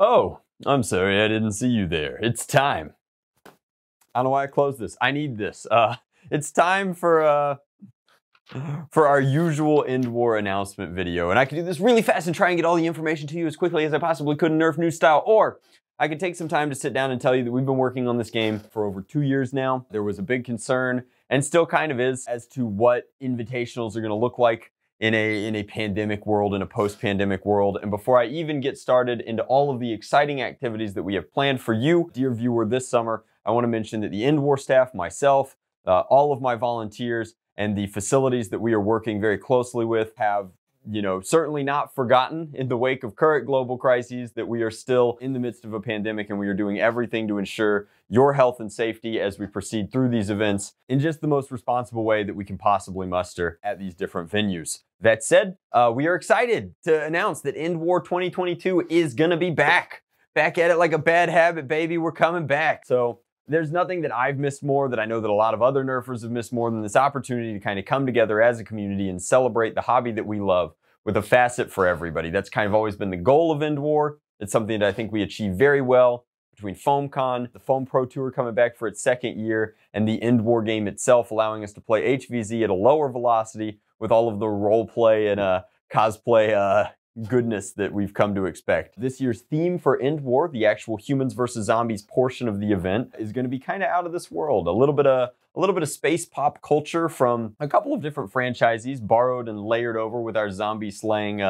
Oh, I'm sorry, I didn't see you there. It's time. I don't know why I closed this. I need this. It's time for our usual Endwar announcement video. And I can do this really fast and try and get all the information to you as quickly as I possibly could in Nerf new style. Or I could take some time to sit down and tell you that we've been working on this game for over 2 years now. There was a big concern, and still kind of is, as to what invitationals are going to look like in a pandemic world, in a post-pandemic world. And before I even get started into all of the exciting activities that we have planned for you, dear viewer, this summer, I want to mention that the Endwar staff, myself, all of my volunteers, and the facilities that we are working very closely with have, certainly not forgotten in the wake of current global crises that we are still in the midst of a pandemic, and we are doing everything to ensure your health and safety as we proceed through these events in just the most responsible way that we can possibly muster at these different venues. That said, we are excited to announce that Endwar 2022 is gonna be back. Back at it like a bad habit, baby. We're coming back. So there's nothing that I've missed more, that I know that a lot of other Nerfers have missed more, than this opportunity to kind of come together as a community and celebrate the hobby that we love with a facet for everybody. That's kind of always been the goal of Endwar. It's something that I think we achieve very well between FoamCon, the Foam Pro Tour coming back for its 2nd year, and the Endwar game itself, allowing us to play HVZ at a lower velocity with all of the role play and cosplay goodness that we've come to expect. This year's theme for Endwar, the actual humans versus zombies portion of the event, is going to be kind of out of this world. A little bit of space pop culture from a couple of different franchises, borrowed and layered over with our zombie slaying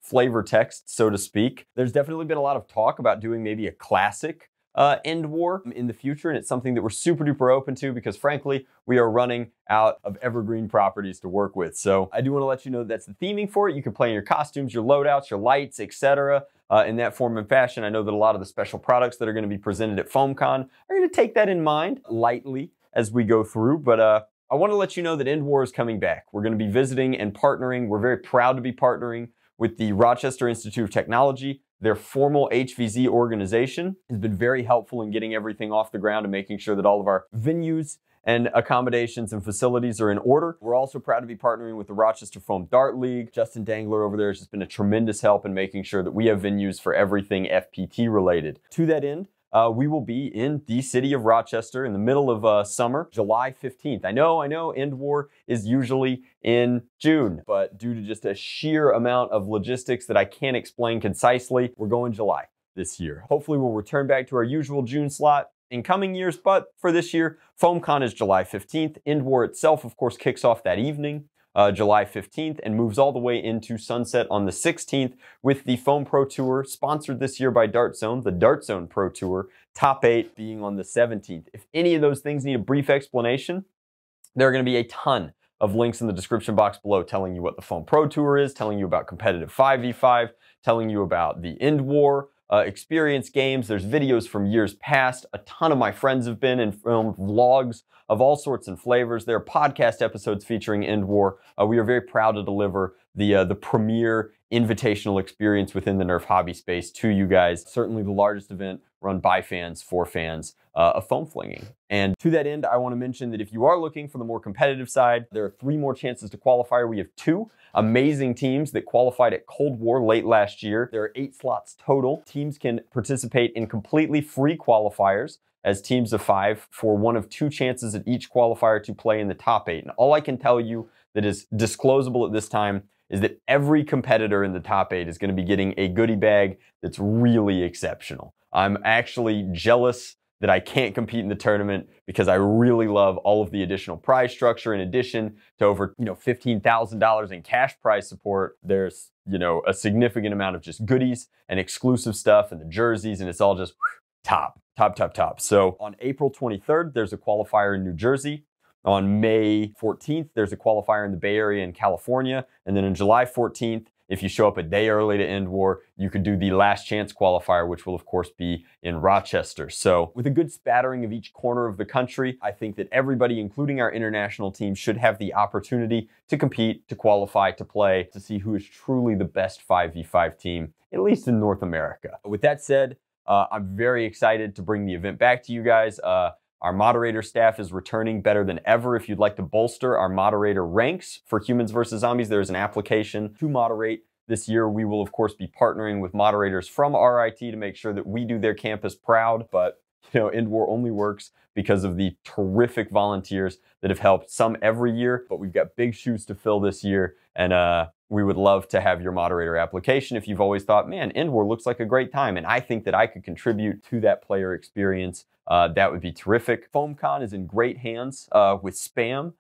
flavor text, so to speak. There's definitely been a lot of talk about doing maybe a classic Endwar in the future, and it's something that we're super duper open to because, frankly, we are running out of evergreen properties to work with. So I do want to let you know that that's the theming for it. You can play in your costumes, your loadouts, your lights, etc. In that form and fashion. I know that a lot of the special products that are going to be presented at FoamCon are going to take that in mind lightly as we go through, but I want to let you know that Endwar is coming back. We're going to be visiting and partnering. We're very proud to be partnering with the Rochester Institute of Technology. Their formal HVZ organization has been very helpful in getting everything off the ground and making sure that all of our venues and accommodations and facilities are in order. We're also proud to be partnering with the Rochester Foam Dart League. Justin Dangler over there has just been a tremendous help in making sure that we have venues for everything FPT related. To that end, we will be in the city of Rochester in the middle of summer, July 15th. I know Endwar is usually in June, but due to just a sheer amount of logistics that I can't explain concisely, we're going July this year. Hopefully we'll return back to our usual June slot in coming years, but for this year, FoamCon is July 15th. Endwar itself, of course, kicks off that evening, July 15th, and moves all the way into sunset on the 16th with the Foam Pro Tour, sponsored this year by Dart Zone, the Dart Zone Pro Tour, top 8 being on the 17th. If any of those things need a brief explanation, there are going to be a ton of links in the description box below telling you what the Foam Pro Tour is, telling you about competitive 5v5, telling you about the Endwar experience games. There's videos from years past. A ton of my friends have been and filmed vlogs of all sorts and flavors. There are podcast episodes featuring Endwar. We are very proud to deliver the premier invitational experience within the Nerf hobby space to you guys. Certainly the largest event run by fans, for fans, of foam flinging. And to that end, I want to mention that if you are looking for the more competitive side, there are 3 more chances to qualify. We have 2 amazing teams that qualified at Cold War late last year. There are 8 slots total. Teams can participate in completely free qualifiers as teams of 5 for one of 2 chances at each qualifier to play in the top 8. And all I can tell you that is disclosable at this time is that every competitor in the top 8 is going to be getting a goodie bag that's really exceptional. I'm actually jealous that I can't compete in the tournament because I really love all of the additional prize structure. In addition to over, $15,000 in cash prize support, there's, a significant amount of just goodies and exclusive stuff and the jerseys, and it's all just top. So on April 23rd, there's a qualifier in New Jersey. On May 14th, there's a qualifier in the Bay Area in California. And then on July 14th, if you show up a day early to Endwar, you could do the last chance qualifier, which will of course be in Rochester. So with a good spattering of each corner of the country, I think that everybody, including our international team, should have the opportunity to compete, to qualify, to play, to see who is truly the best 5v5 team, at least in North America. With that said, I'm very excited to bring the event back to you guys. Our moderator staff is returning better than ever. If you'd like to bolster our moderator ranks for Humans vs. Zombies, there's an application to moderate. This year, we will, of course, be partnering with moderators from RIT to make sure that we do their campus proud. But, you know, Endwar only works because of the terrific volunteers that have helped, some every year. But we've got big shoes to fill this year. And we would love to have your moderator application if you've always thought, man, Endwar looks like a great time, and I think that I could contribute to that player experience. That would be terrific. FoamCon is in great hands with Spam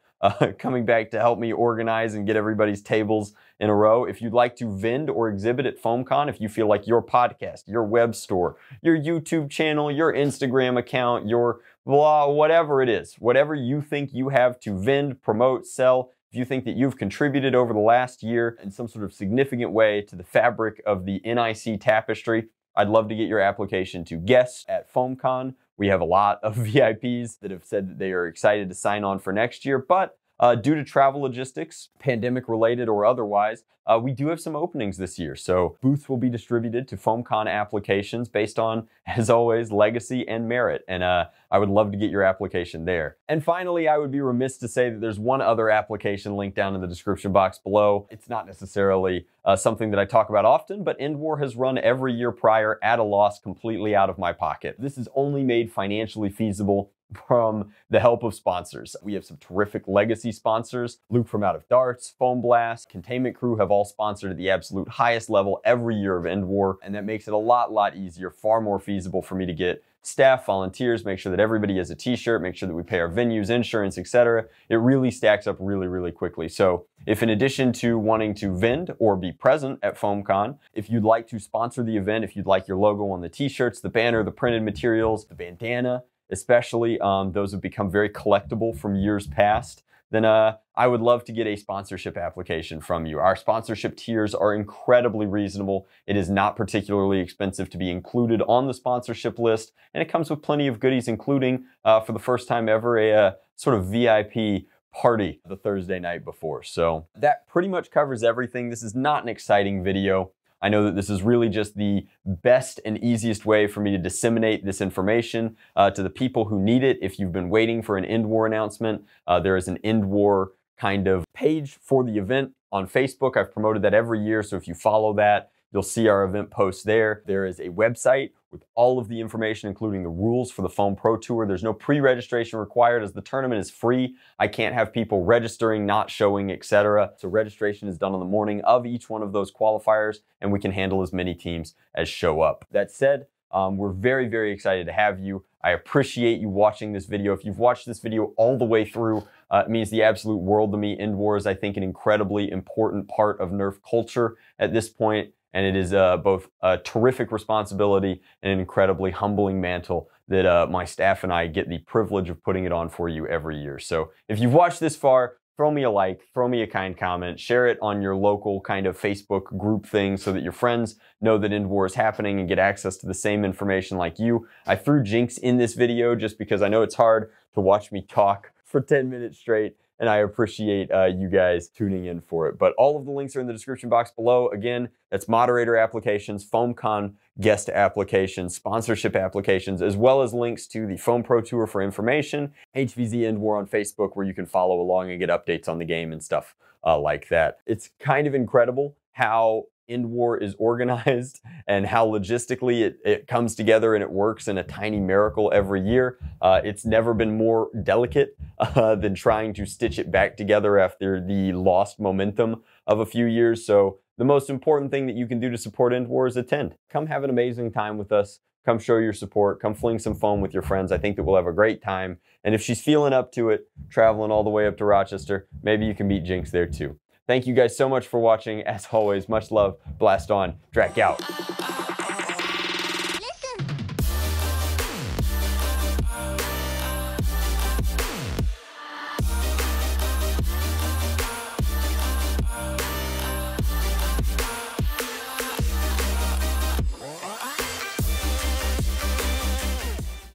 coming back to help me organize and get everybody's tables in a row. If you'd like to vend or exhibit at FoamCon, if you feel like your podcast, your web store, your YouTube channel, your Instagram account, your blah, whatever it is, whatever you think you have to vend, promote, sell, if you think that you've contributed over the last year in some sort of significant way to the fabric of the NIC tapestry, I'd love to get your application to guests at FoamCon. We have a lot of VIPs that have said that they are excited to sign on for next year, but due to travel logistics, pandemic related or otherwise, we do have some openings this year. So booths will be distributed to FoamCon applications based on, as always, legacy and merit. And I would love to get your application there. And finally, I would be remiss to say that there's one other application linked down in the description box below. It's not necessarily something that I talk about often, but Endwar has run every year prior at a loss completely out of my pocket. This is only made financially feasible from the help of sponsors. We have some terrific legacy sponsors. Luke from Out of Darts, Foam Blast, Containment Crew have all sponsored at the absolute highest level every year of Endwar, and that makes it a lot easier, far more feasible for me to get staff, volunteers, make sure that everybody has a t-shirt, make sure that we pay our venues, insurance, etc. It really stacks up really quickly. So if in addition to wanting to vend or be present at FoamCon, if you'd like to sponsor the event, if you'd like your logo on the t-shirts, the banner, the printed materials, the bandana, especially those have become very collectible from years past, then I would love to get a sponsorship application from you. Our sponsorship tiers are incredibly reasonable. It is not particularly expensive to be included on the sponsorship list, and it comes with plenty of goodies, including, for the first time ever, a sort of VIP party the Thursday night before. So that pretty much covers everything. This is not an exciting video. I know that this is really just the best and easiest way for me to disseminate this information to the people who need it. If you've been waiting for an Endwar announcement, there is an Endwar kind of page for the event on Facebook. I've promoted that every year, so if you follow that, you'll see our event posts there. There is a website with all of the information, including the rules for the Foam Pro Tour. There's no pre-registration required as the tournament is free. I can't have people registering, not showing, etc. So registration is done on the morning of each one of those qualifiers, and we can handle as many teams as show up. That said, we're very excited to have you. I appreciate you watching this video. If you've watched this video all the way through, it means the absolute world to me. Endwar is, I think, an incredibly important part of Nerf culture at this point. And it is both a terrific responsibility and an incredibly humbling mantle that my staff and I get the privilege of putting it on for you every year. So if you've watched this far, throw me a like, throw me a kind comment, share it on your local kind of Facebook group thing so that your friends know that Endwar is happening and get access to the same information like you. I threw Jinx in this video just because I know it's hard to watch me talk for 10 minutes straight, and I appreciate you guys tuning in for it. But all of the links are in the description box below. Again, that's moderator applications, FoamCon guest applications, sponsorship applications, as well as links to the Foam Pro Tour for information, HVZ Endwar on Facebook, where you can follow along and get updates on the game and stuff like that. It's kind of incredible how Endwar is organized and how logistically it comes together and it works in a tiny miracle every year. It's never been more delicate than trying to stitch it back together after the lost momentum of a few years. So the most important thing that you can do to support Endwar is attend. Come have an amazing time with us. Come show your support. Come fling some foam with your friends. I think that we'll have a great time. And if she's feeling up to it, traveling all the way up to Rochester, maybe you can meet Jinx there too. Thank you guys so much for watching. As always, much love. Blast on. Drac out.